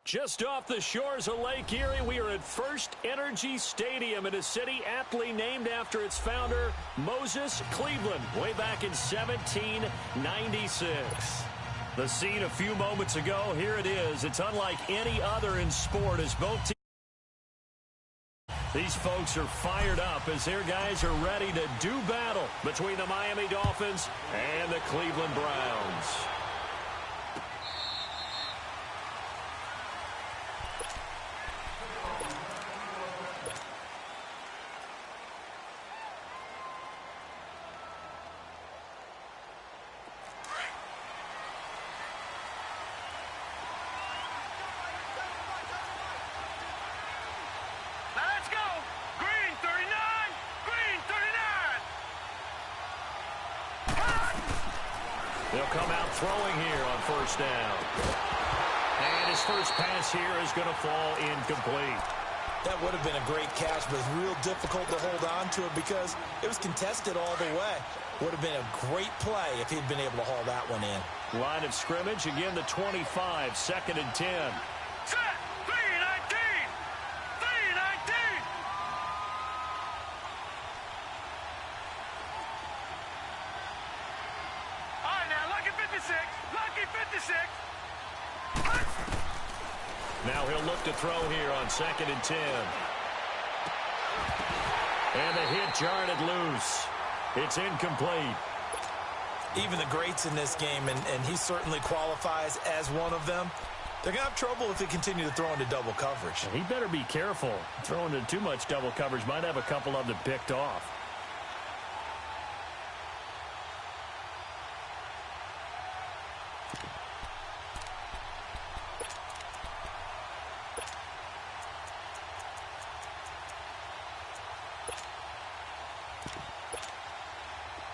Just off the shores of Lake Erie, we are at First Energy Stadium in a city aptly named after its founder, Moses Cleveland, way back in 1796. The scene a few moments ago, here it is. It's unlike any other in sport as both teams. These folks are fired up as their guys are ready to do battle between the Miami Dolphins and the Cleveland Browns. They'll come out throwing here on first down. And his first pass here is going to fall incomplete. That would have been a great catch, but it's real difficult to hold on to it because it was contested all the way. Would have been a great play if he'd been able to haul that one in. Line of scrimmage, again the 25, 2nd and 10. Set! 3-19! 3-19! All right, now, lucky 56. Lucky 56. Now he'll look to throw here on 2nd and 10. And the hit jarred it loose. It's incomplete. Even the greats in this game, and he certainly qualifies as one of them, they're going to have trouble if they continue to throw into double coverage. He better be careful. Throwing into too much double coverage might have a couple of them picked off.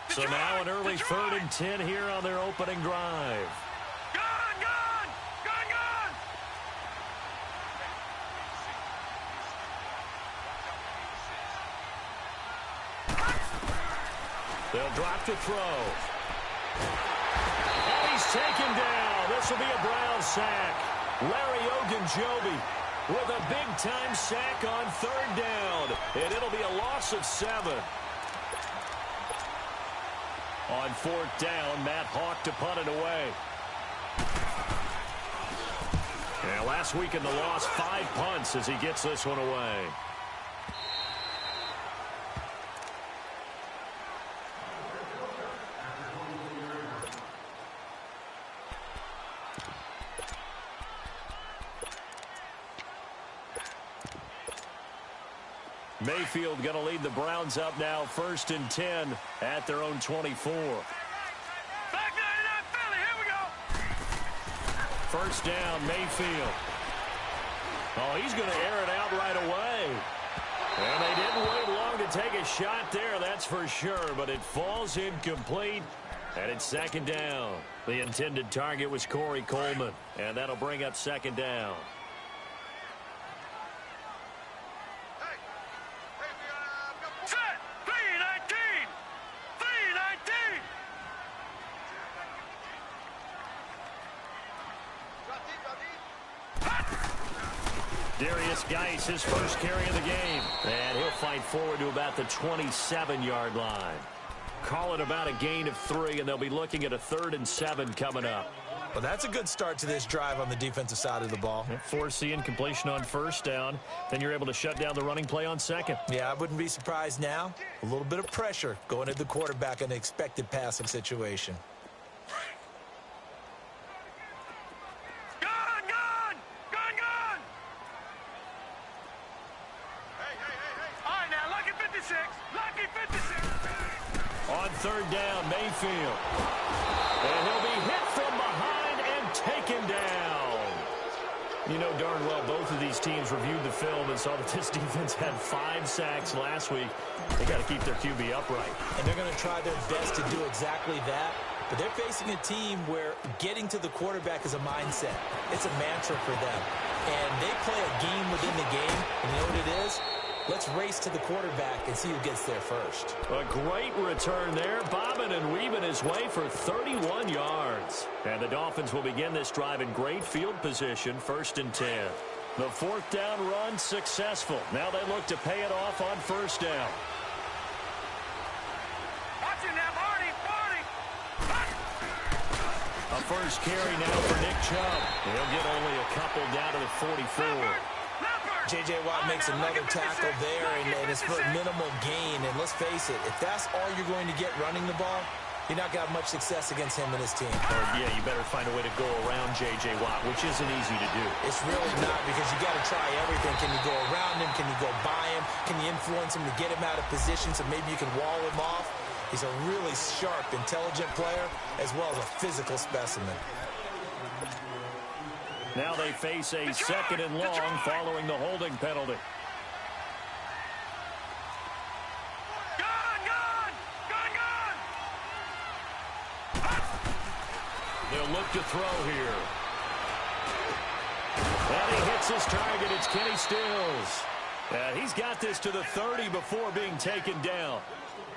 So now an early 3rd and 10 here on their opening drive. Gone! Gone! Gone! Gone! They'll drop to throw. And he's taken down. This will be a Brown sack. Larry Ogunjobi with a big-time sack on 3rd down. And it'll be a loss of 7. On 4th down, Matt Hawk to punt it away. Yeah, last week in the loss, 5 punts as he gets this one away. Mayfield going to lead the Browns up now, 1st and 10 at their own 24. Back 99 Philly, here we go. 1st down, Mayfield. Oh, he's going to air it out right away. And they didn't wait long to take a shot there, that's for sure, but it falls incomplete, and it's 2nd down. The intended target was Corey Coleman, and that'll bring up 2nd down. Set! 3-19! 3-19! Darius Geis, his first carry of the game. And he'll fight forward to about the 27-yard line. Call it about a gain of 3, and they'll be looking at a 3rd and 7 coming up. Well, that's a good start to this drive on the defensive side of the ball. Force the incompletion on 1st down. Then you're able to shut down the running play on 2nd. Yeah, I wouldn't be surprised now. A little bit of pressure going at the quarterback in an expected passing situation. Gone! Gone! Gone! Gone! All right, now, lucky 56. Lucky 56. On 3rd down, Mayfield. And he'll be hit from behind and taken down. You know darn well both of these teams reviewed the film and saw that this defense had 5 sacks last week. They got to keep their QB upright. And they're going to try their best to do exactly that. But they're facing a team where getting to the quarterback is a mindset. It's a mantra for them. And they play a game within the game. And you know what it is? Let's race to the quarterback and see who gets there first. A great return there, bobbing and weaving his way for 31 yards. And the Dolphins will begin this drive in great field position, 1st and 10. The 4th down run successful. Now they look to pay it off on 1st down. Watch it now, Barney. A first carry now for Nick Chubb. He'll get only a couple down to the 44. J.J. Watt makes another tackle there, and it's for a minimal gain. And let's face it, if that's all you're going to get running the ball, you're not going to have much success against him and his team. Yeah, you better find a way to go around J.J. Watt, which isn't easy to do. It's really not, because you got to try everything. Can you go around him? Can you go by him? Can you influence him to get him out of position so maybe you can wall him off? He's a really sharp, intelligent player, as well as a physical specimen. Now they face a 2nd and long following the holding penalty. They'll look to throw here. And he hits his target. It's Kenny Stills. And he's got this to the 30 before being taken down.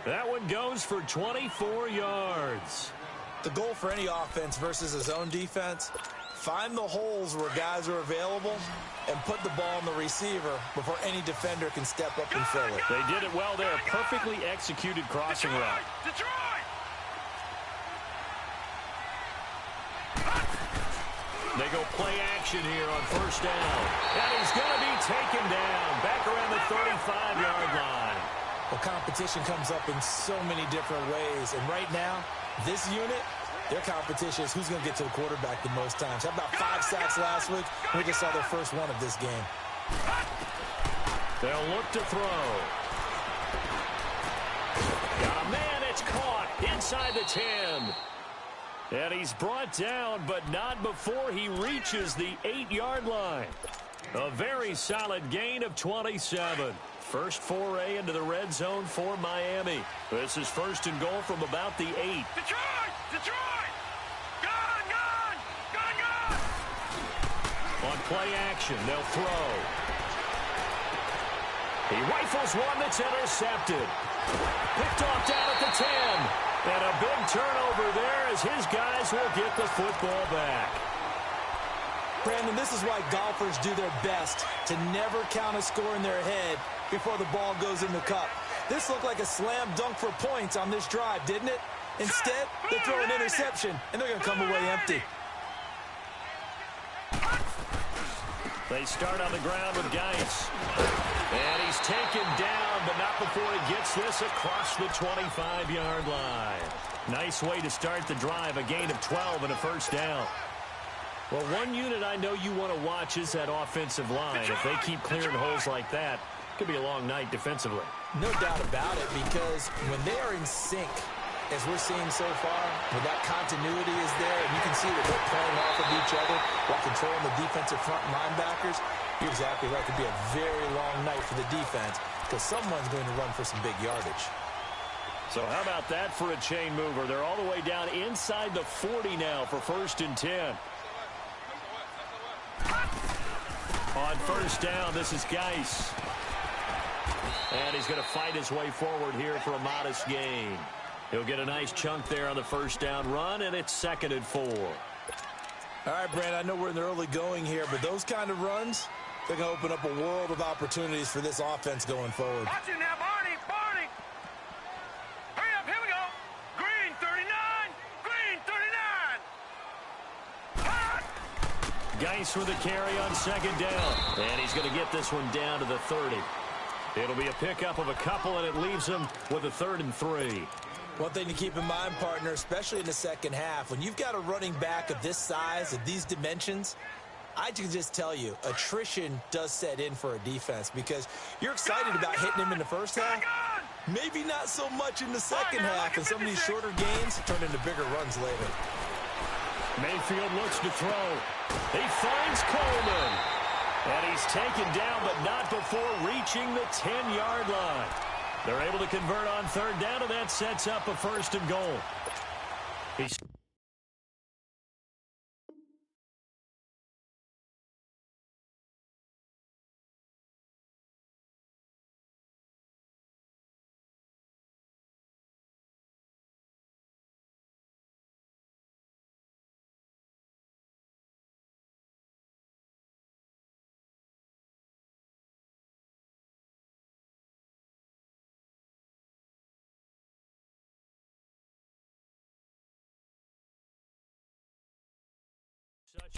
That one goes for 24 yards. The goal for any offense versus his own defense, find the holes where guys are available and put the ball on the receiver before any defender can step up and fill it. They did it well there. Perfectly executed crossing route. They go play action here on 1st down. And he's going to be taken down back around the 35-yard line. Well, competition comes up in so many different ways. And right now, this unit, their competition is who's going to get to the quarterback the most times. How about 5 sacks last week? We just saw their first one of this game. They'll look to throw. Got a man, it's caught inside the 10. And he's brought down, but not before he reaches the 8-yard line. A very solid gain of 27. First foray into the red zone for Miami. This is 1st and goal from about the 8. Detroit! Gun! On play action, they'll throw. He rifles one that's intercepted. Picked off down at the 10. And a big turnover there as his guys will get the football back. Brandon, this is why golfers do their best to never count a score in their head before the ball goes in the cup. This looked like a slam dunk for points on this drive, didn't it? Instead, they throw an interception, and they're going to come away empty. They start on the ground with Geis. And he's taken down, but not before he gets this across the 25-yard line. Nice way to start the drive, a gain of 12 and a 1st down. Well, one unit I know you want to watch is that offensive line. If they keep clearing holes like that, it could be a long night defensively. No doubt about it, because when they are in sync, as we're seeing so far, when that continuity is there, and you can see that they're playing off of each other while controlling the defensive front linebackers, you're exactly right. It could be a very long night for the defense because someone's going to run for some big yardage. So how about that for a chain mover? They're all the way down inside the 40 now for 1st and 10. On 1st down, this is Geis. And he's going to fight his way forward here for a modest gain. He'll get a nice chunk there on the 1st down run, and it's 2nd and 4. All right, Brand, I know we're in the early going here, but those kind of runs, they're going to open up a world of opportunities for this offense going forward. Watch it now, Barney! Hurry up, here we go! Green 39! Geis with a carry on 2nd down. And he's going to get this one down to the 30. It'll be a pickup of a couple, and it leaves him with a 3rd and 3. One thing to keep in mind, partner, especially in the second half, when you've got a running back of this size, of these dimensions, I can just tell you, attrition does set in for a defense because you're excited about hitting him in the first half. Maybe not so much in the second half, and some of these shorter gains turn into bigger runs later. Mayfield looks to throw. He finds Coleman. And he's taken down, but not before reaching the 10-yard line. They're able to convert on 3rd down, and that sets up a 1st and goal. He's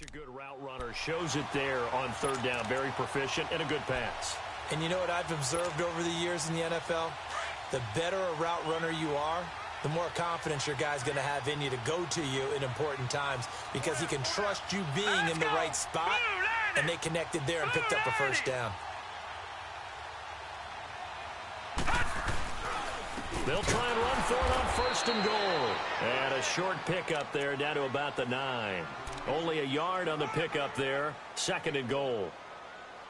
Such a good route runner. Shows it there on third down. Very proficient and a good pass. And you know what I've observed over the years in the NFL? The better a route runner you are, the more confidence your guy's going to have in you to go to you in important times because he can trust you being in the right spot, and they connected there and picked up a first down. They'll try and run for it on first and goal. And a short pickup there down to about the 9. Only a yard on the pickup there. Second and goal.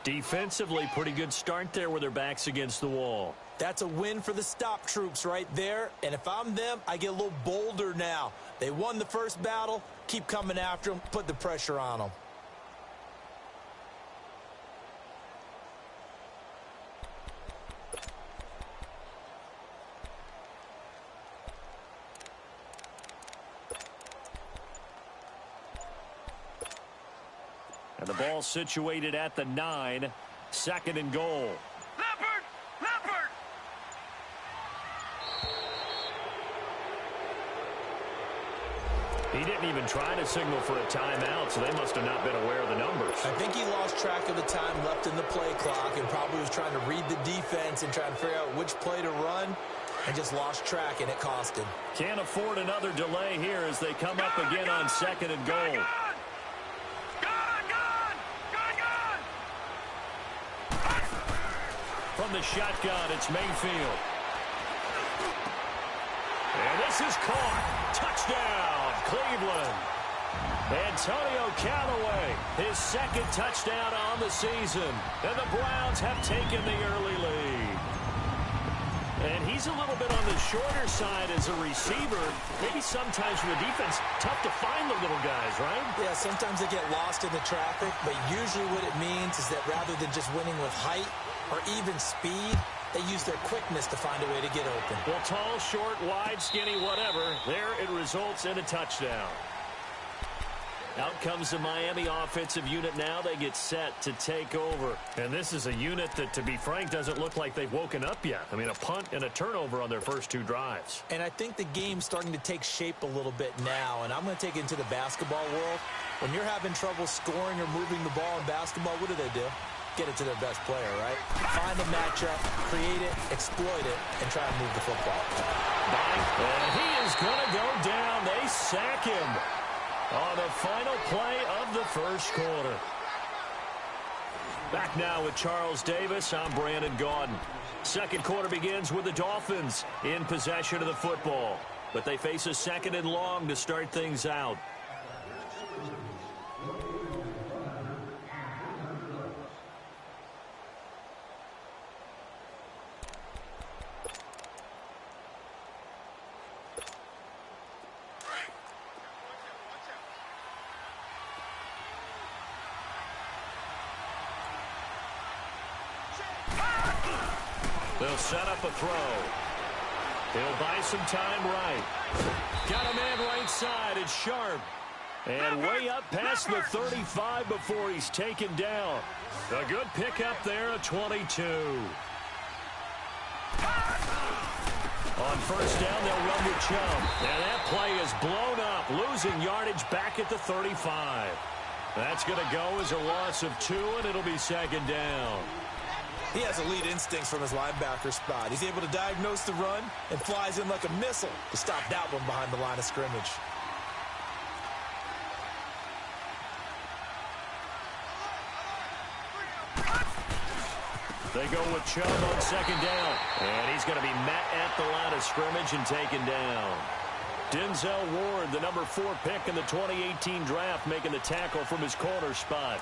Defensively, pretty good start there with their backs against the wall. That's a win for the stop troops right there. And if I'm them, I get a little bolder now. They won the first battle. Keep coming after them. Put the pressure on them. And the ball situated at the 9. Second and goal. Leopard! Leopard! He didn't even try to signal for a timeout, so they must have not been aware of the numbers. I think he lost track of the time left in the play clock and probably was trying to read the defense and trying to figure out which play to run and just lost track, and it cost him. Can't afford another delay here as they come up again on second and goal. From the shotgun, it's Mayfield. And this is caught. Touchdown, Cleveland. Antonio Callaway, his second touchdown on the season. And the Browns have taken the early lead. And he's a little bit on the shorter side as a receiver. Maybe sometimes for the defense, tough to find the little guys, right? Yeah, sometimes they get lost in the traffic, but usually what it means is that rather than just winning with height or even speed, they use their quickness to find a way to get open. Well, tall, short, wide, skinny, whatever, there it results in a touchdown. Out comes the Miami offensive unit now. They get set to take over. And this is a unit that, to be frank, doesn't look like they've woken up yet. I mean, a punt and a turnover on their first 2 drives. And I think the game's starting to take shape a little bit now, and I'm going to take it into the basketball world. When you're having trouble scoring or moving the ball in basketball, what do? Get it to their best player, right? Find a matchup, create it, exploit it, and try and move the football. And he is going to go down. They sack him on the final play of the first quarter. Back now with Charles Davis. I'm Brandon Gaudin. Second quarter begins with the Dolphins in possession of the football. But they face a second and long to start things out. They'll set up a throw. He'll buy some time right. Got a man right side. It's Sharp. And way up past the 35 before he's taken down. A good pickup there at 22. On first down, they'll run with Chubb. And that play is blown up, losing yardage back at the 35. That's going to go as a loss of 2, and it'll be second down. He has elite instincts from his linebacker spot. He's able to diagnose the run and flies in like a missile to stop that one behind the line of scrimmage. They go with Chubb on second down. And he's going to be met at the line of scrimmage and taken down. Denzel Ward, the number 4 pick in the 2018 draft, making the tackle from his corner spot.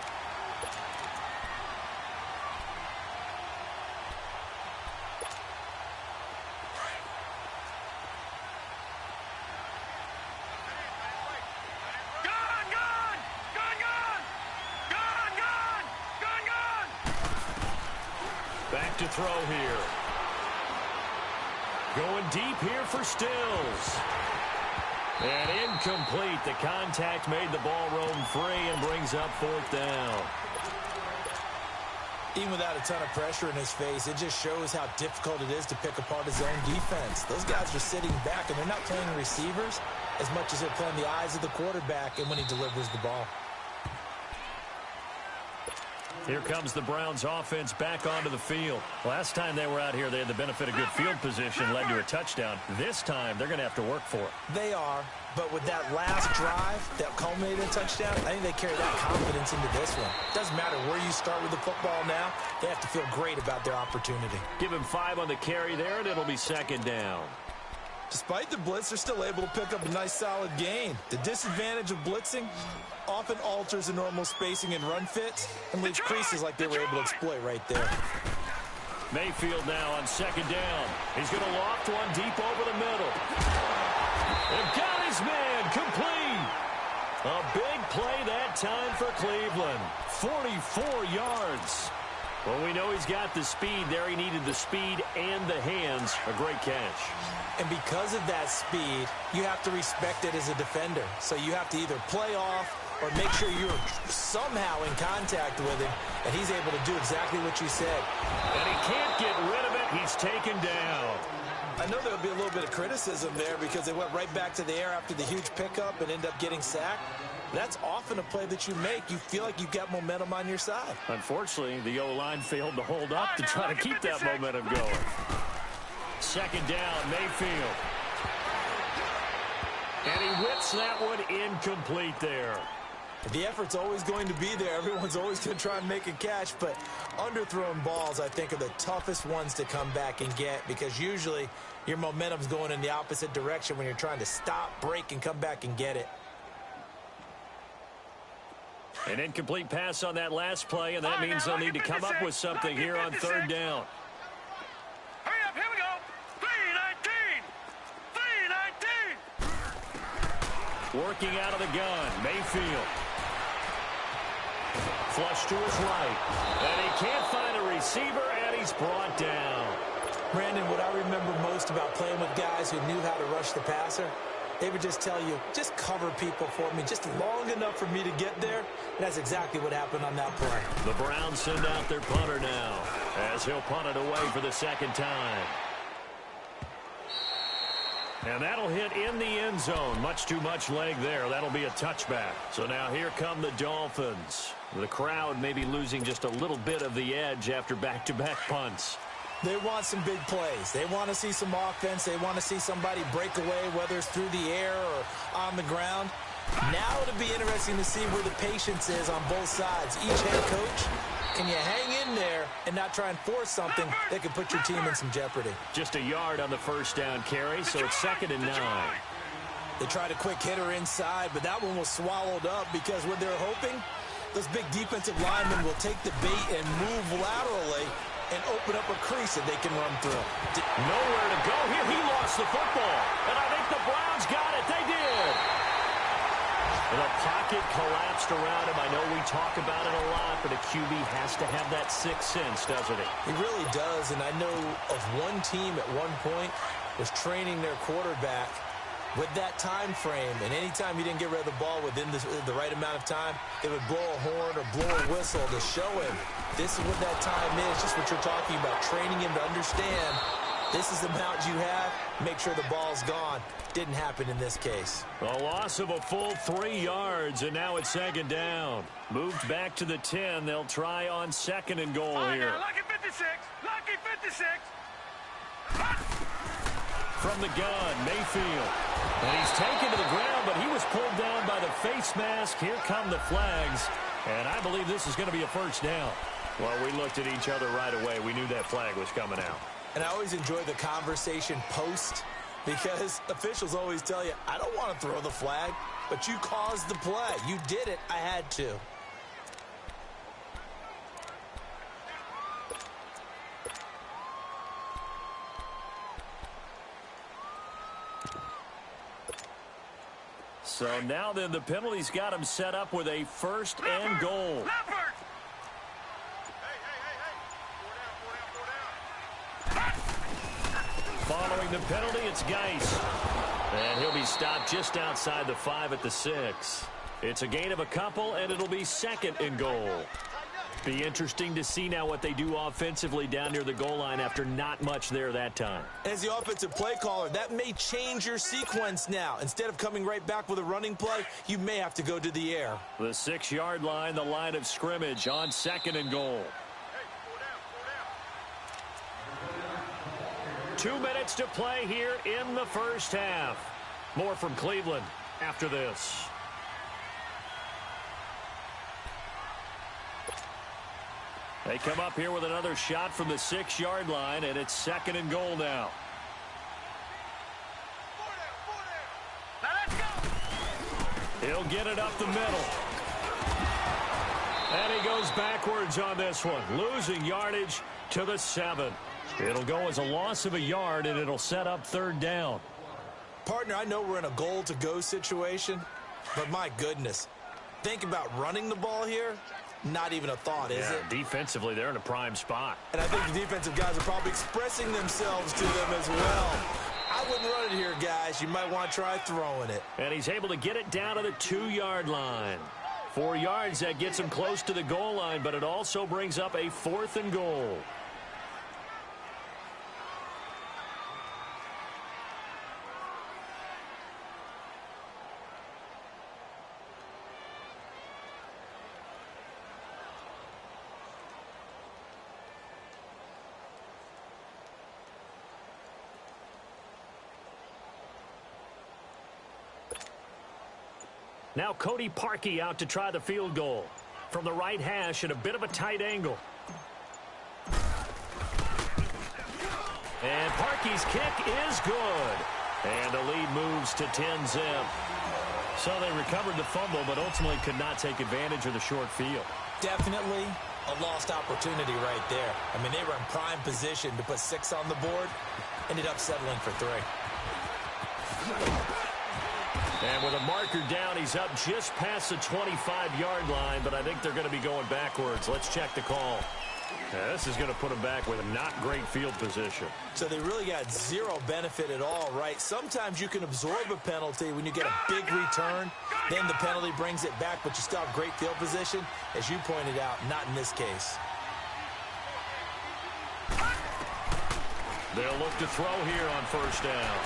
Back to throw here. Going deep here for Stills. And incomplete. The contact made the ball roam free and brings up 4th down. Even without a ton of pressure in his face, it just shows how difficult it is to pick apart his own defense. Those guys are sitting back, and they're not playing receivers as much as they're playing the eyes of the quarterback and when he delivers the ball. Here comes the Browns offense back onto the field. Last time they were out here, they had the benefit of good field position, led to a touchdown. This time, they're going to have to work for it. They are, but with that last drive that culminated in a touchdown, I think they carry that confidence into this one. Doesn't matter where you start with the football now, they have to feel great about their opportunity. Give him 5 on the carry there, and it'll be second down. Despite the blitz, they're still able to pick up a nice solid gain. The disadvantage of blitzing often alters the normal spacing and run fits and leaves creases like they were able to exploit right there. Mayfield now on second down. He's going to loft one deep over the middle. And got his man complete. A big play that time for Cleveland. 44 yards. Well, we know he's got the speed there. He needed the speed and the hands. A great catch. And because of that speed, you have to respect it as a defender. So you have to either play off or make sure you're somehow in contact with him, and he's able to do exactly what you said. And he can't get rid of it. He's taken down. I know there would be a little bit of criticism there because they went right back to the air after the huge pickup and end up getting sacked. That's often a play that you make. You feel like you've got momentum on your side. Unfortunately, the O-line failed to hold up to try to keep that momentum going. Second down, Mayfield. And he whips that one incomplete there. The effort's always going to be there. Everyone's always going to try and make a catch, but underthrown balls, I think, are the toughest ones to come back and get because usually your momentum's going in the opposite direction when you're trying to stop, break, and come back and get it. An incomplete pass on that last play, and that means they'll need to come up with something here on third down. Hurry up, here we go. 3-19. Working out of the gun, Mayfield. Flush to his right. And he can't find a receiver, and he's brought down. Brandon, what I remember most about playing with guys who knew how to rush the passer, they would just tell you, just cover people for me, just long enough for me to get there. And that's exactly what happened on that play. The Browns send out their punter now, as he'll punt it away for the second time. And that'll hit in the end zone. Much too much leg there. That'll be a touchback. So now here come the Dolphins. The crowd may be losing just a little bit of the edge after back-to-back punts. They want some big plays. They want to see some offense. They want to see somebody break away, whether it's through the air or on the ground. Now it'll be interesting to see where the patience is on both sides. Each head coach, can you hang in there and not try and force something that could put your team in some jeopardy? Just a yard on the first down carry, so it's 2nd and 9. They tried a quick hitter inside, but that one was swallowed up because what they're hoping, those big defensive linemen will take the bait and move laterally and open up a crease that they can run through. Nowhere to go here. He lost the football. And I think the Browns got it. They did. And the pocket collapsed around him. I know we talk about it a lot, but a QB has to have that sixth sense, doesn't it? He really does. And I know of one team at one point was training their quarterback with that time frame, and anytime he didn't get rid of the ball within the right amount of time, they would blow a horn or blow a whistle to show him this is what that time is, just what you're talking about, training him to understand this is the amount you have, make sure the ball's gone. Didn't happen in this case. A loss of a full 3 yards, and now it's 2nd down. Moved back to the 10. They'll try on 2nd and goal here. Lucky 56. Lucky 56. From the gun, Mayfield. And he's taken to the ground, but he was pulled down by the face mask. Here come the flags. And I believe this is going to be a first down. Well, we looked at each other right away. We knew that flag was coming out. And I always enjoy the conversation post because officials always tell you, I don't want to throw the flag, but you caused the play. You did it. I had to. So now then the penalty's got him set up with a 1st and goal. Leopard. Following the penalty, it's Geis. And he'll be stopped just outside the 5 at the 6. It's a gain of a couple, and it'll be 2nd and goal. Be interesting to see now what they do offensively down near the goal line after not much there that time. As the offensive play caller, that may change your sequence now. Instead of coming right back with a running play, you may have to go to the air. The 6-yard line, the line of scrimmage on 2nd and goal. 2 minutes to play here in the first half. More from Cleveland after this. They come up here with another shot from the 6-yard line, and it's 2nd and goal now. Now let's go. He'll get it up the middle. And he goes backwards on this one, losing yardage to the 7. It'll go as a loss of a yard, and it'll set up 3rd down. Partner, I know we're in a goal-to-go situation, but my goodness, think about running the ball here. Not even a thought, is it? Defensively, they're in a prime spot. And I think the defensive guys are probably expressing themselves to them as well. I wouldn't run it here, guys. You might want to try throwing it. And he's able to get it down to the 2-yard line. 4 yards, that gets him close to the goal line, but it also brings up a 4th and goal. Now Cody Parkey out to try the field goal. From the right hash at a bit of a tight angle. And Parkey's kick is good. And the lead moves to 10-zip. So they recovered the fumble, but ultimately could not take advantage of the short field. Definitely a lost opportunity right there. I mean, they were in prime position to put 6 on the board. Ended up settling for 3. And with a marker down, he's up just past the 25-yard line, but I think they're going to be going backwards. Let's check the call. Now, this is going to put them back with a not great field position. So they really got zero benefit at all, right? Sometimes you can absorb a penalty when you get a big return. Then the penalty brings it back, but you still have great field position. As you pointed out, not in this case. They'll look to throw here on 1st down.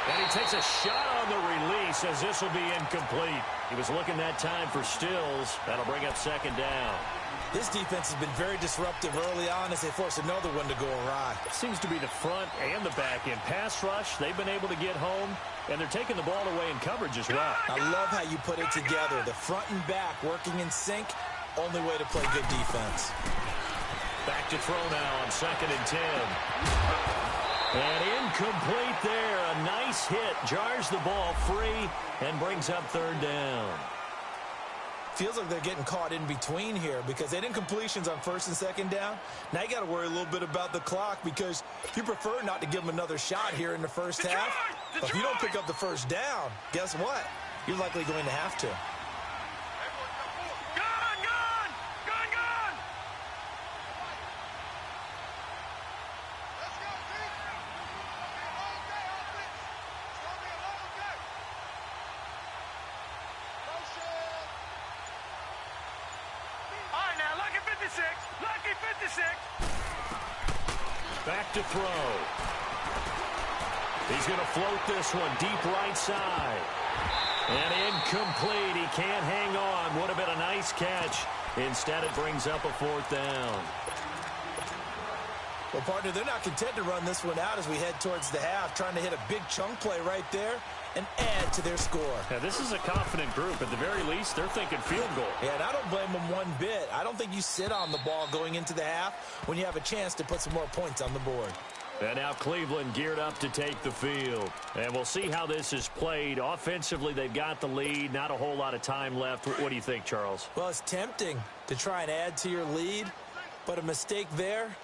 And he takes a shot on the release as this will be incomplete. He was looking that time for Stills. That'll bring up 2nd down. This defense has been very disruptive early on as they force another one to go awry. Seems to be the front and the back end. Pass rush, they've been able to get home, and they're taking the ball away in coverage as well. I love how you put it together. The front and back working in sync. Only way to play good defense. Back to throw now on 2nd and 10. And incomplete there. A nice hit. Jars the ball free and brings up 3rd down. Feels like they're getting caught in between here because they didn't completions on 1st and 2nd down. Now you got to worry a little bit about the clock because you prefer not to give them another shot here in the first half. But if you don't pick up the 1st down, guess what? You're likely going to have to. Lucky 56. Back to throw. He's going to float this one deep right side. And incomplete. He can't hang on. Would have been a nice catch. Instead, it brings up a 4th down. Well, partner, they're not content to run this one out as we head towards the half, trying to hit a big chunk play right there and add to their score. Yeah, this is a confident group. At the very least, they're thinking field goal. Yeah, and I don't blame them one bit. I don't think you sit on the ball going into the half when you have a chance to put some more points on the board. And now Cleveland geared up to take the field. And we'll see how this is played. Offensively, they've got the lead. Not a whole lot of time left. What do you think, Charles? Well, it's tempting to try and add to your lead, but a mistake there,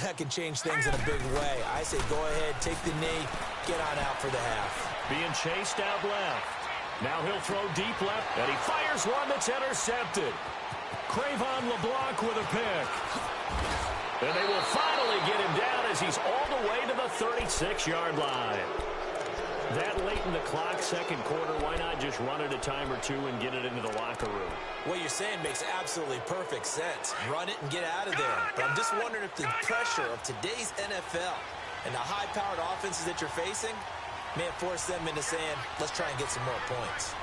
that can change things in a big way. I say go ahead, take the knee, get on out for the half. Being chased out left. Now he'll throw deep left, and he fires one that's intercepted. Cravon LeBlanc with a pick. And they will finally get him down as he's all the way to the 36-yard line. That late in the clock, second quarter, why not just run it a time or two and get it into the locker room? What you're saying makes absolutely perfect sense. Run it and get out of there. But I'm just wondering if the pressure of today's NFL and the high-powered offenses that you're facing may have forced them into saying, let's try and get some more points.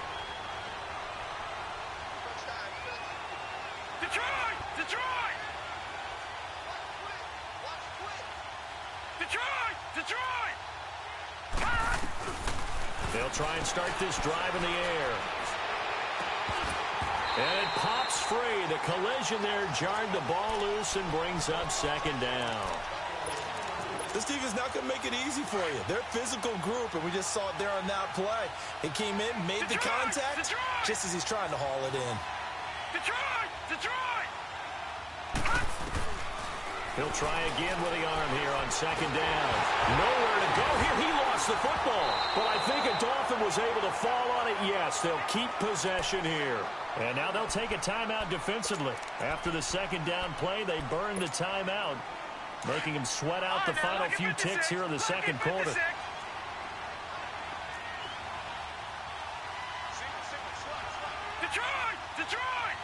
Detroit! Detroit! Detroit! Detroit! They'll try and start this drive in the air. And it pops free. The collision there jarred the ball loose and brings up second down. This defense not going to make it easy for you. They're a physical group, and we just saw it there on that play. He came in, made the contact, just as he's trying to haul it in. Detroit! Detroit! He'll try again with the arm here on second down. Nowhere to go here. He lost the football. But I think a Dolphin was able to fall on it. Yes, they'll keep possession here. And now they'll take a timeout defensively. After the second down play, they burn the timeout, making him sweat out the final few ticks here in the second quarter. Detroit! Detroit!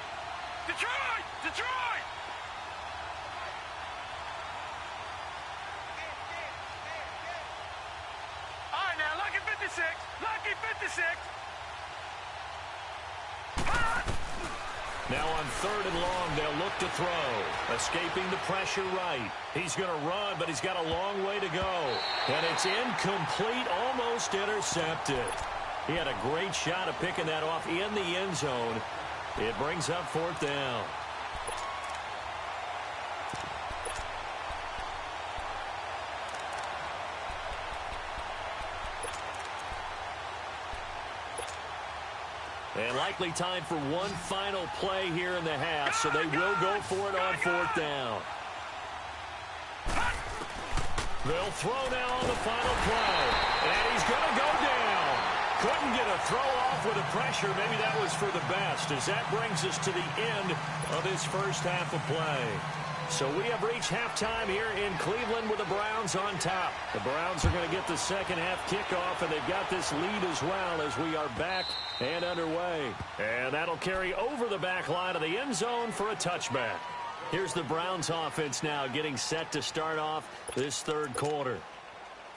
Detroit! Detroit! All right, now, lucky 56. Lucky 56. Now on third and long, they'll look to throw. Escaping the pressure right. He's going to run, but he's got a long way to go. And it's incomplete, almost intercepted. He had a great shot of picking that off in the end zone. It brings up fourth down. And likely time for one final play here in the half, so they will go for it on fourth down. They'll throw now on the final play. And he's going to go down. Couldn't get a throw off with the pressure. Maybe that was for the best, as that brings us to the end of this first half of play. So we have reached halftime here in Cleveland with the Browns on top. The Browns are going to get the second half kickoff, and they've got this lead as well as we are back and underway. And that'll carry over the back line of the end zone for a touchback. Here's the Browns offense now getting set to start off this third quarter.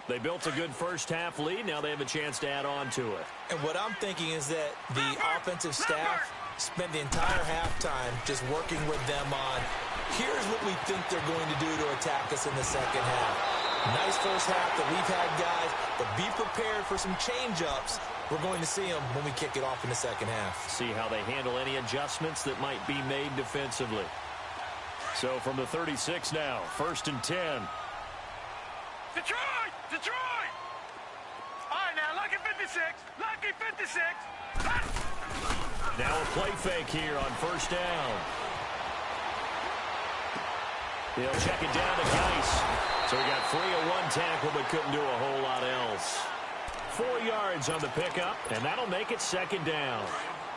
They built a good first half lead. Now they have a chance to add on to it. And what I'm thinking is that the offensive staff spent the entire halftime just working with them on, here's what we think they're going to do to attack us in the second half. Nice first half that we've had, guys, but be prepared for some change-ups. We're going to see them when we kick it off in the second half. See how they handle any adjustments that might be made defensively. So from the 36 now, 1st and 10. Detroit! Detroit! All right, now, lucky 56. Lucky 56. Now a play fake here on first down. He'll check it down to Geis. So he got free of one tackle but couldn't do a whole lot else. 4 yards on the pickup, and that'll make it second down.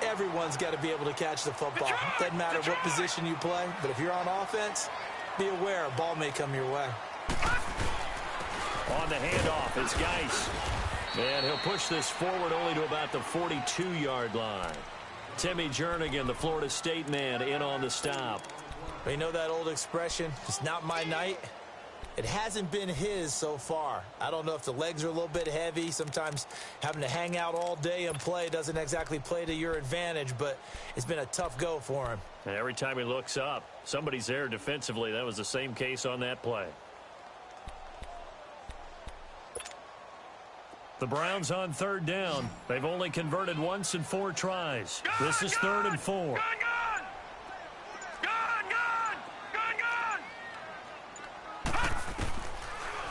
Everyone's got to be able to catch the football. Doesn't matter what position you play, but if you're on offense, be aware a ball may come your way. On the handoff is Geis. And he'll push this forward only to about the 42-yard line. Timmy Jernigan, the Florida State man, in on the stop. You know that old expression, it's not my night? It hasn't been his so far. I don't know if the legs are a little bit heavy. Sometimes having to hang out all day and play doesn't exactly play to your advantage, but it's been a tough go for him. And every time he looks up, somebody's there defensively. That was the same case on that play. The Browns on third down. They've only converted once in 4 tries. This is 3rd and 4.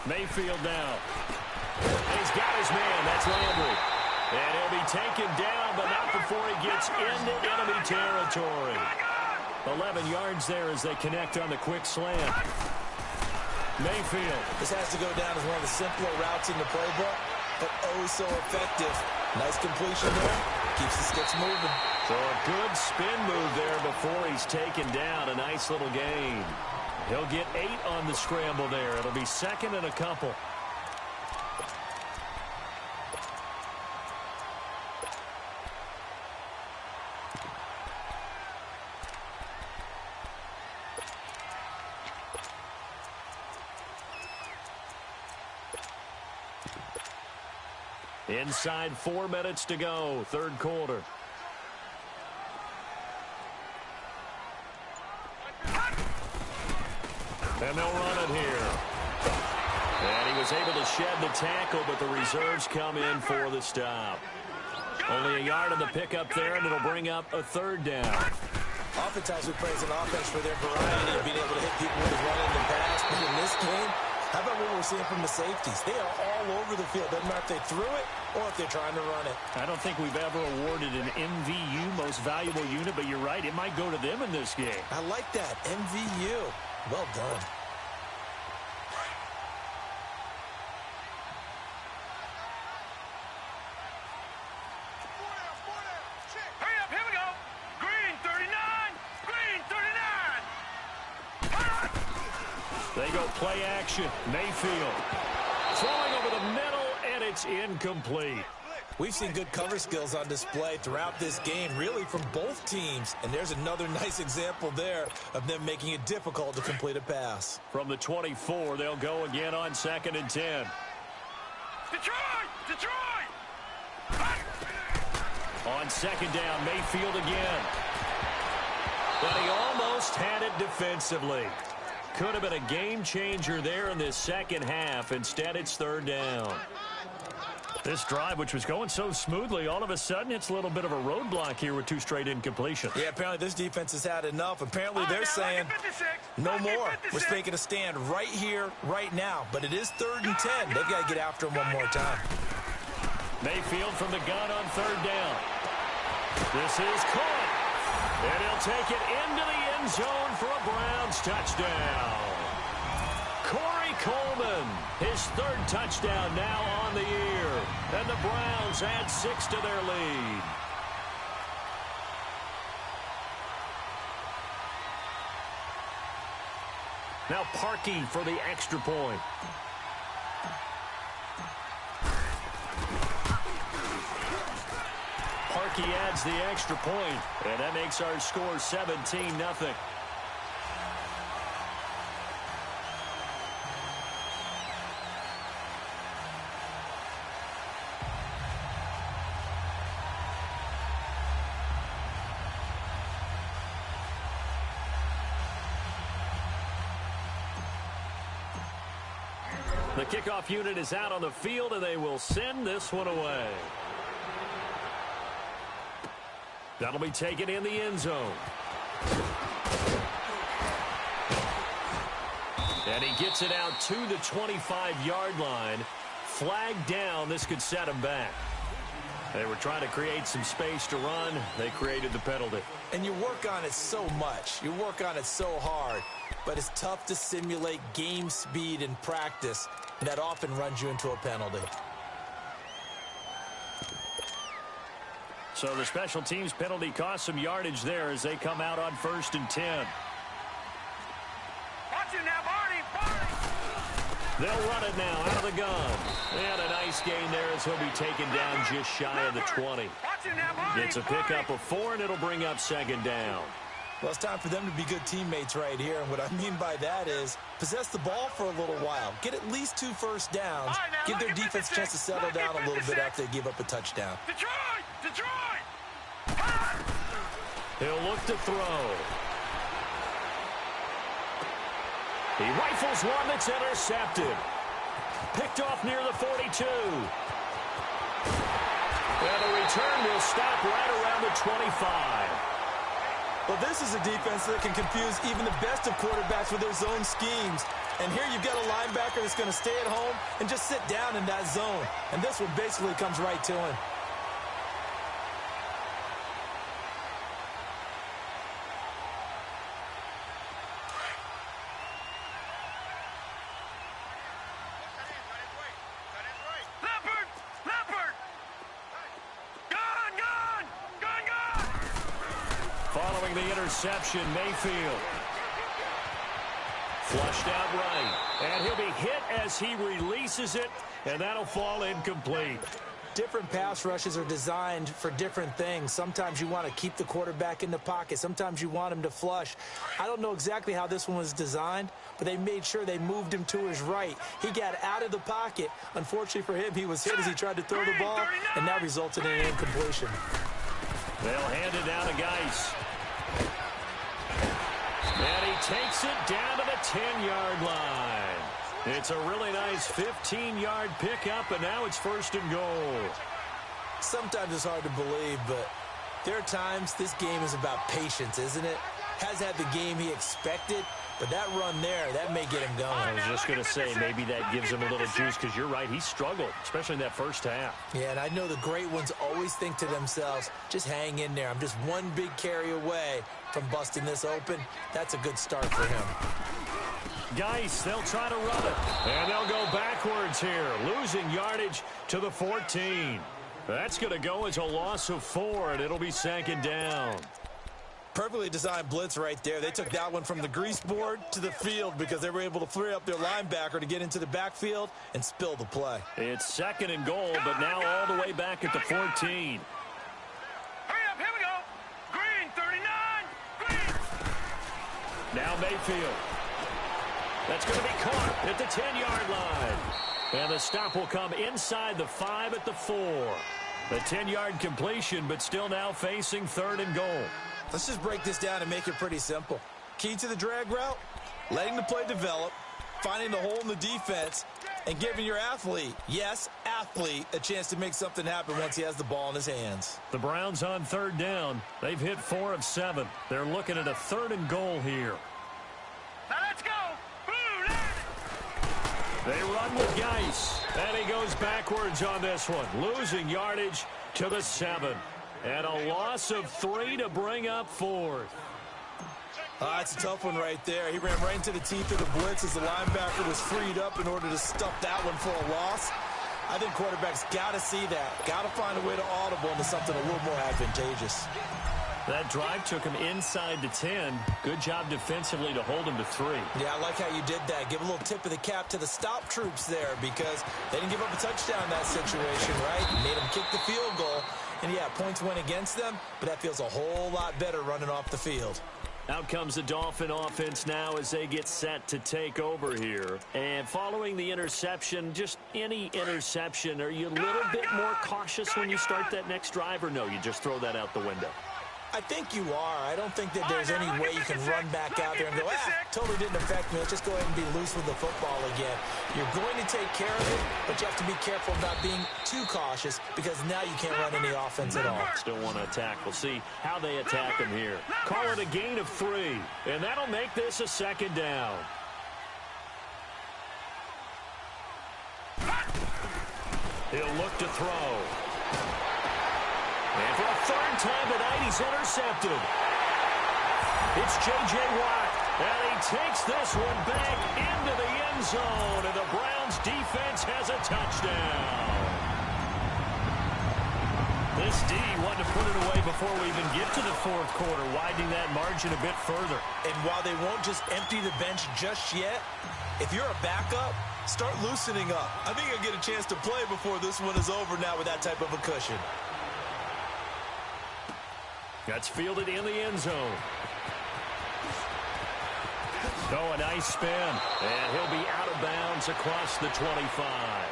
Mayfield now. And he's got his man. That's Landry. And he'll be taken down, but not before he gets into enemy territory. 11 yards there as they connect on the quick slant. Mayfield. This has to go down as one of the simpler routes in the playbook, but oh so effective. Nice completion there. Keeps the sticks moving. So a good spin move there before he's taken down. A nice little gain. He'll get 8 on the scramble there. It'll be 2nd and a couple. Inside 4 minutes to go, third quarter. And they'll run it here. And he was able to shed the tackle, but the reserves come in for the stop. Only a yard on the pickup there, and it'll bring up a third down. Oftentimes we praise an offense for their variety of being able to hit people with a run in the pass. But in this game, how about what we're seeing from the safeties? They are all over the field. Doesn't matter if they threw it or if they're trying to run it. I don't think we've ever awarded an MVU, most valuable unit, but you're right. It might go to them in this game. I like that. MVU. Well done. Hurry up, here we go. Green 39. Green 39. They go play action. Mayfield throwing over the middle, and it's incomplete. We've seen good cover skills on display throughout this game, really from both teams. And there's another nice example there of them making it difficult to complete a pass. From the 24, they'll go again on 2nd and 10. Detroit! Detroit! On 2nd down, Mayfield again. But he almost had it defensively. Could have been a game changer there in this second half. Instead, it's 3rd down. This drive, which was going so smoothly, all of a sudden it's a little bit of a roadblock here with 2 straight incompletions. Yeah, apparently this defense has had enough. Apparently they're saying, no more. We're taking a stand right here, right now. But it is 3rd and 10. They've got to get after him one more time. Mayfield from the gun on 3rd down. This is caught. And he'll take it into the end zone for a Browns touchdown. Corey Coleman, his 3rd touchdown now on the year. And the Browns add 6 to their lead. Now Parkey for the extra point. Parkey adds the extra point, and that makes our score 17-0. The kickoff unit is out on the field, and they will send this one away. That'll be taken in the end zone. And he gets it out to the 25-yard line. Flag down. This could set him back. They were trying to create some space to run. They created the penalty. And you work on it so much. You work on it so hard. But it's tough to simulate game speed in practice. And that often runs you into a penalty. So the special teams penalty cost some yardage there as they come out on 1st and 10. Watch it now, Barney! Barney! They'll run it now out of the gun. And a nice gain there as he'll be taken down just shy of the 20. Watch it now, Barney! Gets a pickup of 4, and it'll bring up 2nd down. Well, it's time for them to be good teammates right here. And what I mean by that is possess the ball for a little while. Get at least 2 first downs. Right, now, give their defense a chance to settle down a little bit after they give up a touchdown. Detroit! Detroit! He'll look to throw. He rifles one that's intercepted. Picked off near the 42. And the return will stop right around the 25. Well, this is a defense that can confuse even the best of quarterbacks with their zone schemes. And here you've got a linebacker that's going to stay at home and just sit down in that zone. And this one basically comes right to him. Leopard! Leopard! Gone! Gone! Gone! Gone! Following the interception, Mayfield. Flushed out right. And he'll be hit as he releases it, and that'll fall incomplete. different pass rushes are designed for different things. Sometimes you want to keep the quarterback in the pocket. Sometimes you want him to flush. I don't know exactly how this one was designed, but they made sure they moved him to his right. He got out of the pocket. Unfortunately for him, he was hit as he tried to throw the ball, and that resulted in an incompletion. They'll hand it down to Geis. And he takes it down to the 10-yard line. It's a really nice 15-yard pickup, and now it's 1st and goal. Sometimes it's hard to believe, but there are times this game is about patience, isn't it? Has had the game he expected, but that run there, that may get him going. I was just going to say, maybe that gives him a little juice, because you're right, he struggled, especially in that first half. Yeah, and I know the great ones always think to themselves, just hang in there. I'm just one big carry away from busting this open. That's a good start for him. Geis, they'll try to run it. And they'll go backwards here, losing yardage to the 14. That's going to go as a loss of 4, and it'll be 2nd down. Perfectly designed blitz right there. They took that one from the grease board to the field because they were able to free up their linebacker to get into the backfield and spill the play. It's 2nd and goal, but now all the way back at the 14. Hurry up, here we go. Green, 39. Green. Now Mayfield. That's going to be caught at the 10-yard line. And the stop will come inside the 5 at the 4. A 10-yard completion, but still now facing 3rd and goal. Let's just break this down and make it pretty simple. Key to the drag route, letting the play develop, finding the hole in the defense, and giving your athlete, yes, athlete, a chance to make something happen once he has the ball in his hands. The Browns on 3rd down. They've hit 4 of 7. They're looking at a 3rd and goal here. Now let's go. They run with Geis, and he goes backwards on this one, losing yardage to the 7. And a loss of 3 to bring up 4th. That's a tough one right there. He ran right into the teeth of the blitz as the linebacker was freed up in order to stuff that one for a loss. I think quarterbacks got to see that. Got to find a way to audible into something a little more advantageous. That drive took him inside the 10. Good job defensively to hold him to 3. Yeah, I like how you did that. Give a little tip of the cap to the stop troops there because they didn't give up a touchdown in that situation, right? Made them kick the field goal. And, yeah, points went against them, but that feels a whole lot better running off the field. Out comes the Dolphin offense now as they get set to take over here. And following the interception, just any interception, are you a little bit more cautious when you start that next drive, or no, you just throw that out the window? I think you are. I don't think that there's any way you can run back out there and go, totally didn't affect me. Let's just go ahead and be loose with the football again. You're going to take care of it, but you have to be careful about being too cautious because now you can't run any offense at all. Still want to attack. We'll see how they attack him here. Call it a gain of 3, and that'll make this a 2nd down. He'll look to throw. And for a 3rd time tonight, he's intercepted. It's J.J. Watt, and he takes this one back into the end zone, and the Browns defense has a touchdown. This D wanted to put it away before we even get to the 4th quarter, widening that margin a bit further. And while they won't just empty the bench just yet, if you're a backup, start loosening up. I think you'll get a chance to play before this one is over now with that type of a cushion. That's fielded in the end zone. Oh, a nice spin. And he'll be out of bounds across the 25.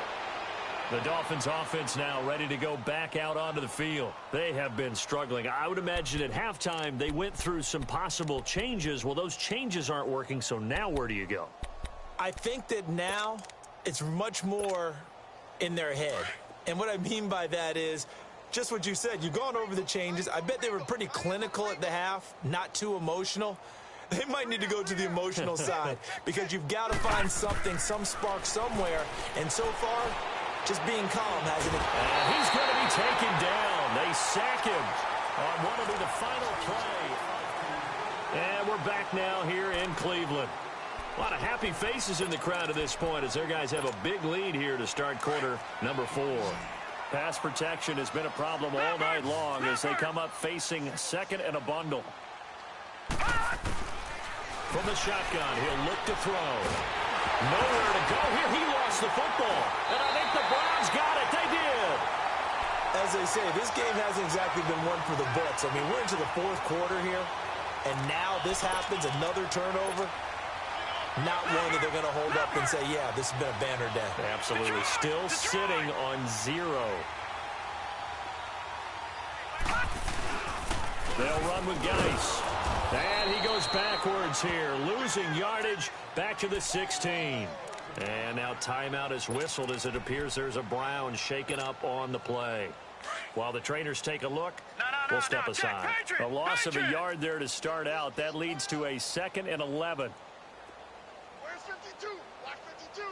The Dolphins offense now ready to go back out onto the field. They have been struggling. I would imagine at halftime they went through some possible changes. Well, those changes aren't working, so now where do you go? I think that now it's much more in their head. And what I mean by that is just what you said. You've gone over the changes. I bet they were pretty clinical at the half, not too emotional. They might need to go to the emotional side because you've got to find something, some spark somewhere. And so far, just being calm hasn't it? He's going to be taken down. They sack him on what will be the final play. And we're back now here in Cleveland. A lot of happy faces in the crowd at this point as their guys have a big lead here to start quarter number 4. Pass protection has been a problem all night long as they come up facing 2nd and a bundle. From the shotgun, he'll look to throw. Nowhere to go here. He lost the football. And I think the Browns got it. They did. as they say, this game hasn't exactly been one for the books. I mean, we're into the fourth quarter here, and now this happens, another turnover. Not one that they're going to hold up and say, yeah, this has been a banner day. Absolutely. Still sitting on 0. They'll run with Geis. And he goes backwards here, losing yardage back to the 16. And now timeout is whistled as it appears there's a Brown shaken up on the play. While the trainers take a look, we'll step aside. A loss of a yard there to start out. That leads to a 2nd and 11. Where's 52? Black 52.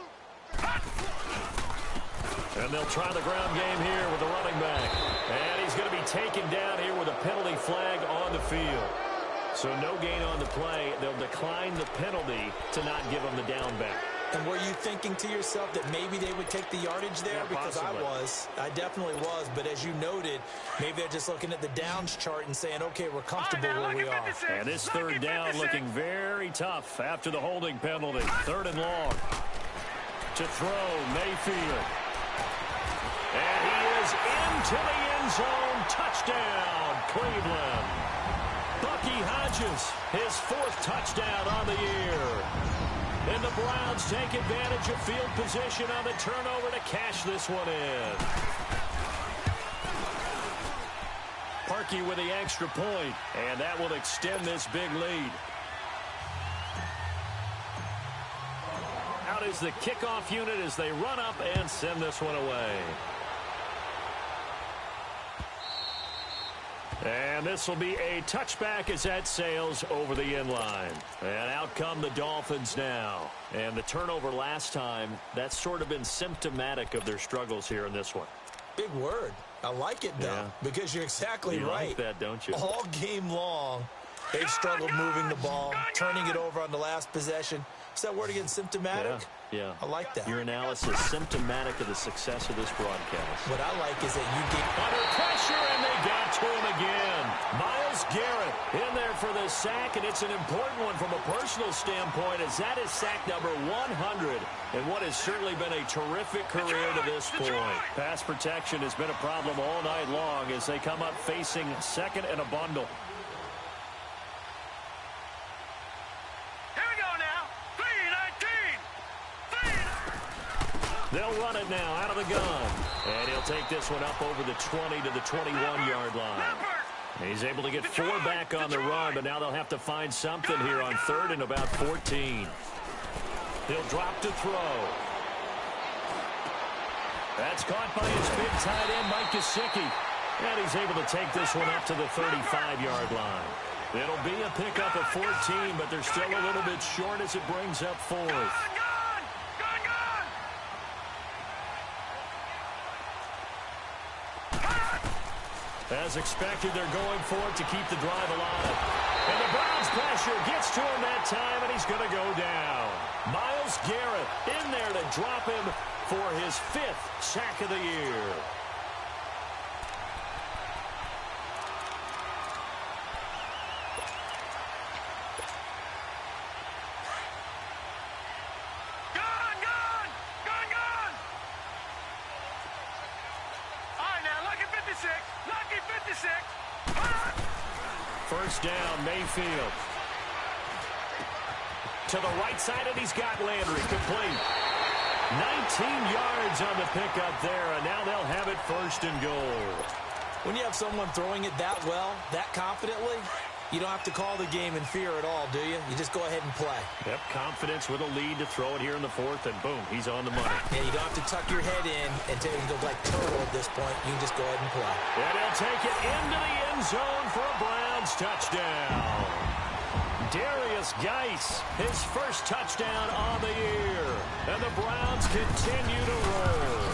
And they'll try the ground game here with the running back. And he's going to be taken down here with a penalty flag on the field. So no gain on the play. They'll decline the penalty to not give him the down back. And were you thinking to yourself that maybe they would take the yardage there? Yeah, because possibly. I definitely was. But as you noted, maybe they're just looking at the downs chart and saying, okay, we're comfortable where we are. And this third down looking very tough after the holding penalty. 3rd and long. To throw, Mayfield. And he is into the end zone. Touchdown, Cleveland. Bucky Hodges, his 4th touchdown on the year. And the Browns take advantage of field position on the turnover to cash this one in. Parkey with the extra point, and that will extend this big lead. Out is the kickoff unit as they run up and send this one away. And this will be a touchback as that sails over the end line. And out come the Dolphins now. And the turnover last time, that's sort of been symptomatic of their struggles here in this one. Big word. I like it, though, because you're exactly right. You like that, don't you? All game long, they've struggled moving the ball, turning it over on the last possession. Is that word again, symptomatic? Yeah. I like that. Your analysis symptomatic of the success of this broadcast. What I like is that you get under pressure, and they got to him again. Myles Garrett in there for the sack, and it's an important one from a personal standpoint, as that is sack number 100, and what has certainly been a terrific career to this point. Pass protection has been a problem all night long as they come up facing 2nd and a bundle. They'll run it now out of the gun. And he'll take this one up over the 20 to the 21-yard line. He's able to get 4 back on the run, but now they'll have to find something here on 3rd and about 14. He'll drop to throw. That's caught by his big tight end, Mike Gesicki. And he's able to take this one up to the 35-yard line. It'll be a pickup of 14, but they're still a little bit short as it brings up 4th. As expected, they're going for it to keep the drive alive. And the Browns pressure gets to him that time, and he's going to go down. Myles Garrett in there to drop him for his 5th sack of the year. First down, Mayfield. To the right side, and he's got Landry complete. 19 yards on the pickup there, and now they'll have it 1st and goal. When you have someone throwing it that well, that confidently, you don't have to call the game in fear at all, do you? You just go ahead and play. Yep, confidence with a lead to throw it here in the 4th, and boom, he's on the money. Yeah, you don't have to tuck your head in and go like turtle at this point. You can just go ahead and play. And he'll take it into the end zone for a Browns touchdown. Darius Geis, his 1st touchdown on the year. And the Browns continue to roll.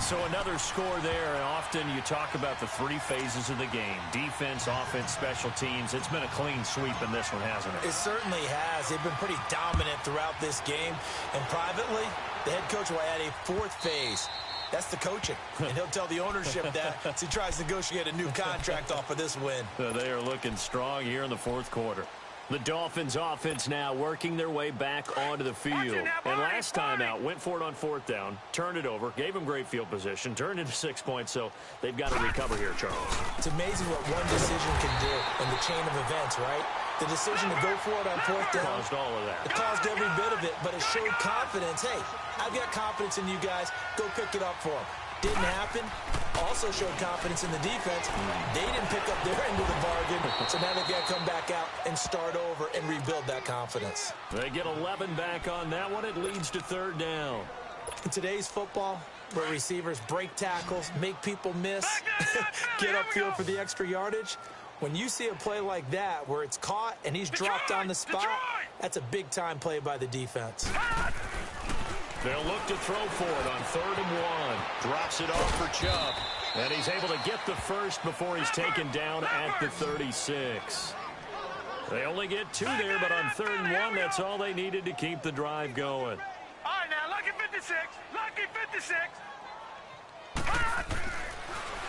So another score there, and often you talk about the 3 phases of the game. Defense, offense, special teams. It's been a clean sweep in this one, hasn't it? It certainly has. They've been pretty dominant throughout this game. And privately, the head coach will add a 4th phase. That's the coaching. And he'll tell the ownership that as he tries to negotiate a new contract off of this win. They are looking strong here in the 4th quarter. The Dolphins offense now working their way back onto the field. And last time out, went for it on fourth down, turned it over, gave them great field position, turned into 6 points, so they've got to recover here, Charles. It's amazing what one decision can do in the chain of events, right? The decision to go for it on fourth down. Caused all of that. It caused every bit of it, but it showed confidence. Hey, I've got confidence in you guys. Go pick it up for them. Didn't happen. Also showed confidence in the defense. They didn't pick up their end of the bargain, so now they've got to come back out and start over and rebuild that confidence. They get 11 back on that one. It leads to third down. In today's football, where receivers break tackles, make people miss, get upfield for the extra yardage, when you see a play like that where it's caught and he's dropped on the spot, that's a big-time play by the defense. They'll look to throw for it on 3rd and 1. Drops it off for Chubb. And he's able to get the first before he's taken down at the 36. They only get 2 there, but on 3rd and 1, that's all they needed to keep the drive going. All right, now, lucky 56. Lucky 56.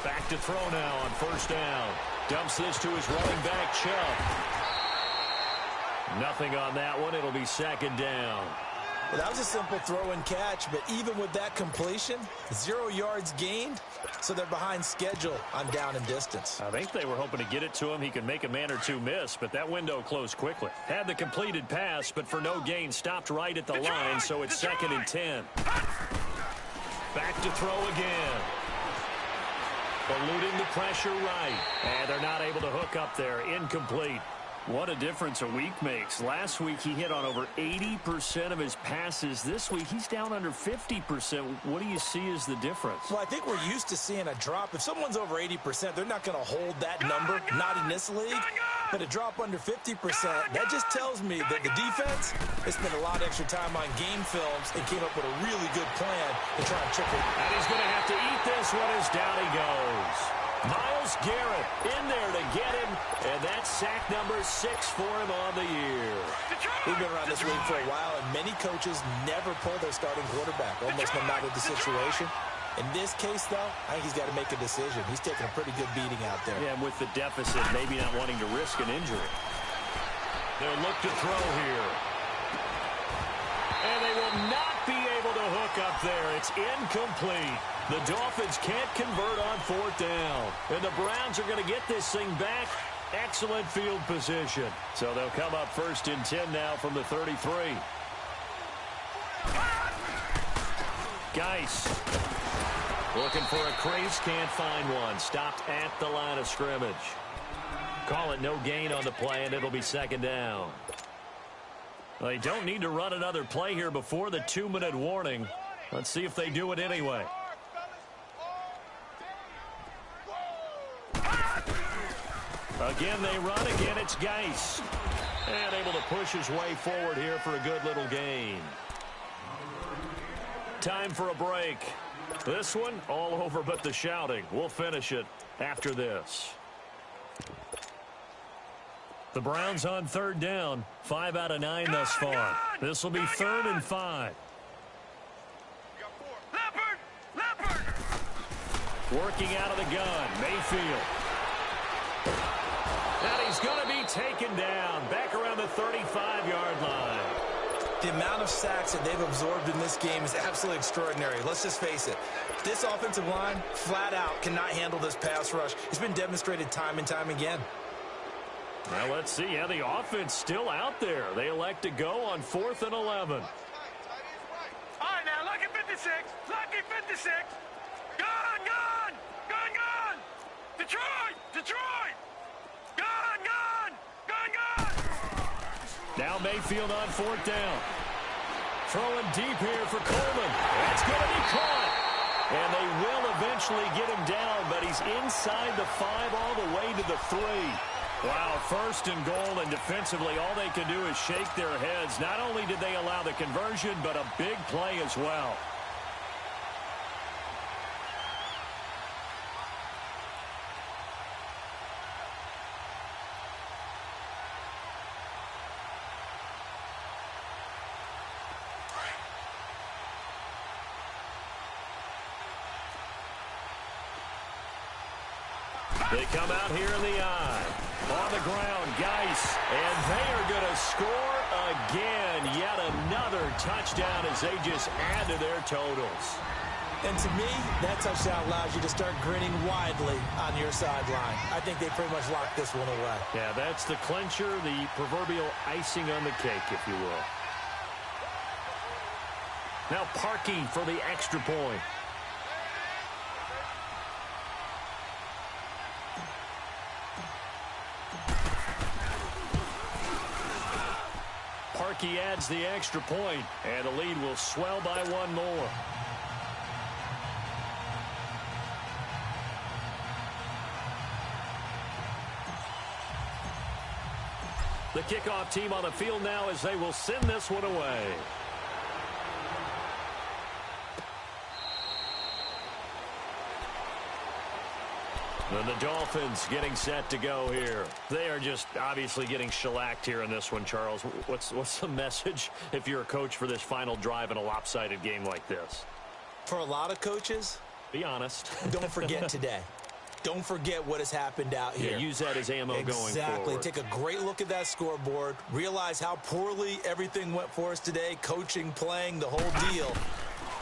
Back to throw now on 1st down. Dumps this to his running back, Chubb. Nothing on that one. It'll be 2nd down. Well, that was a simple throw and catch, but even with that completion, 0 yards gained, so they're behind schedule on down and distance. I think they were hoping to get it to him. He could make a man or two miss, but that window closed quickly. Had the completed pass, but for no gain, stopped right at the line, so it's 2nd and 10. Back to throw again. Eluding the pressure right. And they're not able to hook up there. Incomplete. What a difference a week makes. Last week, he hit on over 80% of his passes. This week, he's down under 50%. What do you see as the difference? Well, I think we're used to seeing a drop. If someone's over 80%, they're not going to hold that number, not in this league. But a drop under 50%, that just tells me that the defense has spent a lot of extra time on game films and came up with a really good plan to try and trick it. And he's going to have to eat this one as down he goes. Myles Garrett in there to get him, and that's sack number 6 for him on the year. We've been around this league for a while, and many coaches never pull their starting quarterback, almost no matter the situation. In this case, though, I think he's got to make a decision. He's taking a pretty good beating out there. Yeah, and with the deficit, maybe not wanting to risk an injury. They'll look to throw here. And they will not be able to hook up there. It's incomplete. The Dolphins can't convert on 4th down. And the Browns are going to get this thing back. Excellent field position. So they'll come up 1st and 10 now from the 33. Geis looking for a crease, can't find one. Stopped at the line of scrimmage. Call it no gain on the play, and it'll be 2nd down. They don't need to run another play here before the 2-minute warning. Let's see if they do it anyway. Again, they run. Again, it's Geis. And able to push his way forward here for a good little gain. Time for a break. This one, all over but the shouting. We'll finish it after this. The Browns on 3rd down. 5 out of 9 thus far. This will be 3rd and 5. Leopard! Working out of the gun, Mayfield. And he's going to be taken down back around the 35-yard line. The amount of sacks that they've absorbed in this game is absolutely extraordinary. Let's just face it. This offensive line, flat out, cannot handle this pass rush. It's been demonstrated time and time again. Now let's see. Yeah, the offense still out there. They elect to go on 4th and 11. All right, now, lucky 56. Lucky 56. Gun! Detroit! Gun! Now Mayfield on 4th down. Throwing deep here for Coleman. That's going to be caught. And they will eventually get him down, but he's inside the 5 all the way to the 3. Wow, 1st and goal, and defensively all they can do is shake their heads. Not only did they allow the conversion, but a big play as well. They come out here in the eye. On the ground, Geis. And they are going to score again. Yet another touchdown as they just add to their totals. And to me, that touchdown allows you to start grinning widely on your sideline. I think they pretty much locked this one away. Yeah, that's the clincher, the proverbial icing on the cake, if you will. Now Parkey for the extra point. Parkey adds the extra point, and the lead will swell by one more. The kickoff team on the field now as they will send this one away. And the Dolphins getting set to go here. They are just obviously getting shellacked here in this one, Charles. What's the message if you're a coach for this final drive in a lopsided game like this? For a lot of coaches, be honest. Don't forget today. Don't forget what has happened out here. Yeah, use that as ammo going forward. Exactly. Take a great look at that scoreboard. Realize how poorly everything went for us today. Coaching, playing, the whole deal.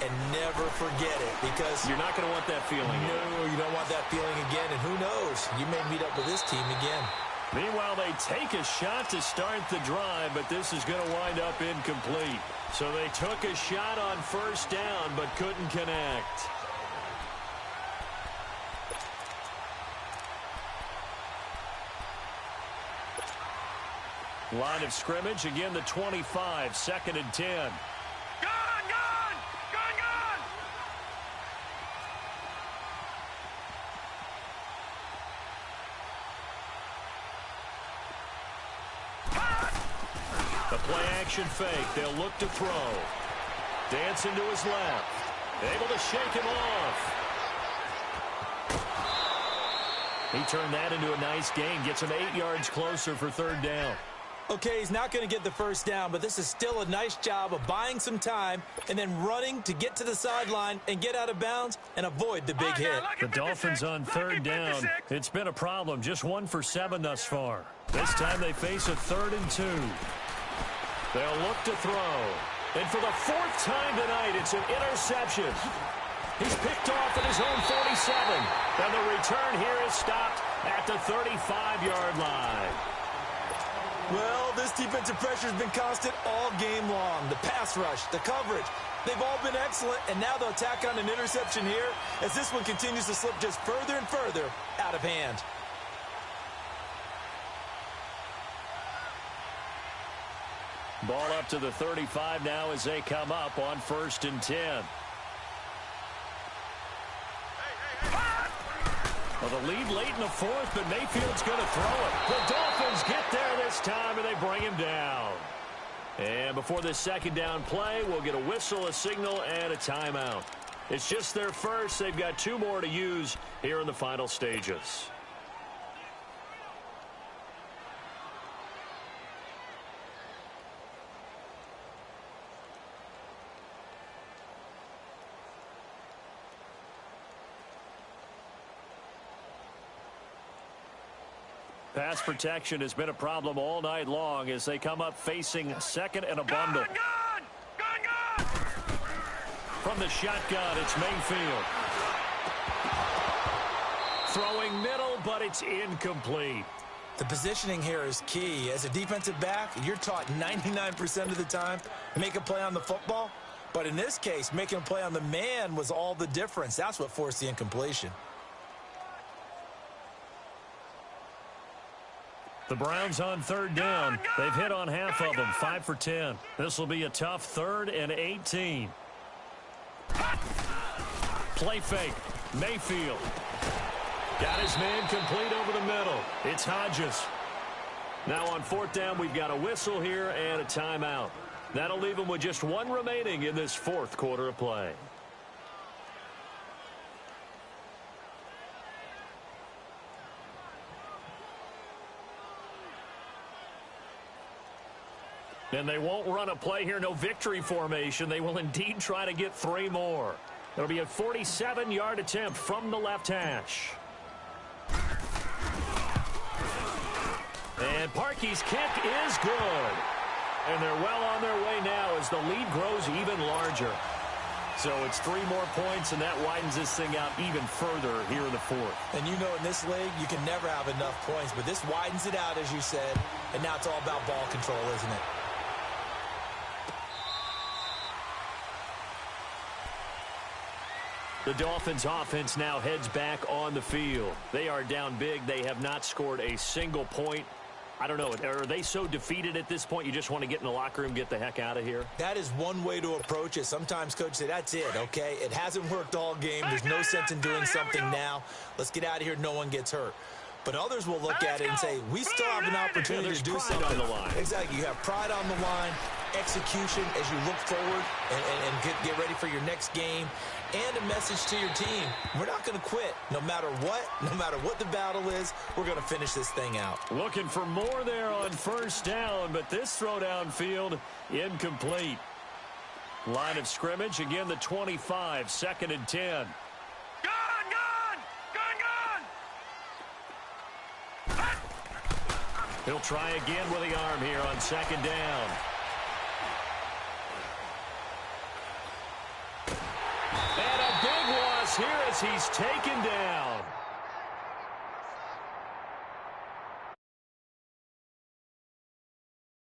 And never forget it, because you're not going to want that feeling again. No, you don't want that feeling again. And who knows? You may meet up with this team again. Meanwhile, they take a shot to start the drive, but this is going to wind up incomplete. So they took a shot on first down, but couldn't connect. Line of scrimmage, again the 25, 2nd and 10. Gone, gone! Gone, gone! The play action fake. They'll look to throw. Dancing to his left. Able to shake him off. He turned that into a nice gain. Gets him 8 yards closer for 3rd down. Okay, he's not going to get the first down, but this is still a nice job of buying some time and then running to get to the sideline and get out of bounds and avoid the big hit. The Dolphins on 3rd down. It's been a problem. Just 1 for 7 thus far. This time they face a 3rd and 2. They'll look to throw. And for the 4th time tonight, it's an interception. He's picked off at his own 47. And the return here is stopped at the 35-yard line. Well, this defensive pressure has been constant all game long. The pass rush, the coverage, they've all been excellent, and now they'll tack on an interception here as this one continues to slip just further and further out of hand. Ball up to the 35 now as they come up on 1st and 10. Well, the lead late in the 4th, but Mayfield's going to throw it. The Dolphins get there this time, and they bring him down. And before this 2nd down play, we'll get a whistle, a signal, and a timeout. It's just their first. They've got 2 more to use here in the final stages. Pass protection has been a problem all night long as they come up facing 2nd and a bundle. Gone, gone, gone! From the shotgun, it's Mayfield. Throwing middle, but it's incomplete. The positioning here is key. As a defensive back, you're taught 99% of the time to make a play on the football. But in this case, making a play on the man was all the difference. That's what forced the incompletion. The Browns on 3rd down. They've hit on half of them, 5 for 10. This will be a tough 3rd and 18. Play fake. Mayfield. Got his man complete over the middle. It's Hodges. Now on 4th down, we've got a whistle here and a timeout. That'll leave them with just 1 remaining in this 4th quarter of play. And they won't run a play here, no victory formation. They will indeed try to get 3 more. It'll be a 47-yard attempt from the left hash. And Parkey's kick is good. And they're well on their way now as the lead grows even larger. So it's 3 more points, and that widens this thing out even further here in the fourth. And you know in this league, you can never have enough points, but this widens it out, as you said, and now it's all about ball control, isn't it? The Dolphins offense now heads back on the field. They are down big. They have not scored a single point. I don't know. Are they so defeated at this point you just want to get in the locker room, get the heck out of here? That is one way to approach it. Sometimes coaches say, that's it, okay? It hasn't worked all game. There's no sense in doing something now. Let's get out of here. No one gets hurt. But others will look at it and say, we still have an opportunity to do something. On the line. Exactly. You have pride on the line, execution as you look forward and get ready for your next game, and a message to your team. We're not going to quit. No matter what the battle is, we're going to finish this thing out. Looking for more there on first down, but this throw downfield incomplete. Line of scrimmage, again the 25, 2nd and 10. He'll try again with the arm here on 2nd down. And a big loss here as he's taken down.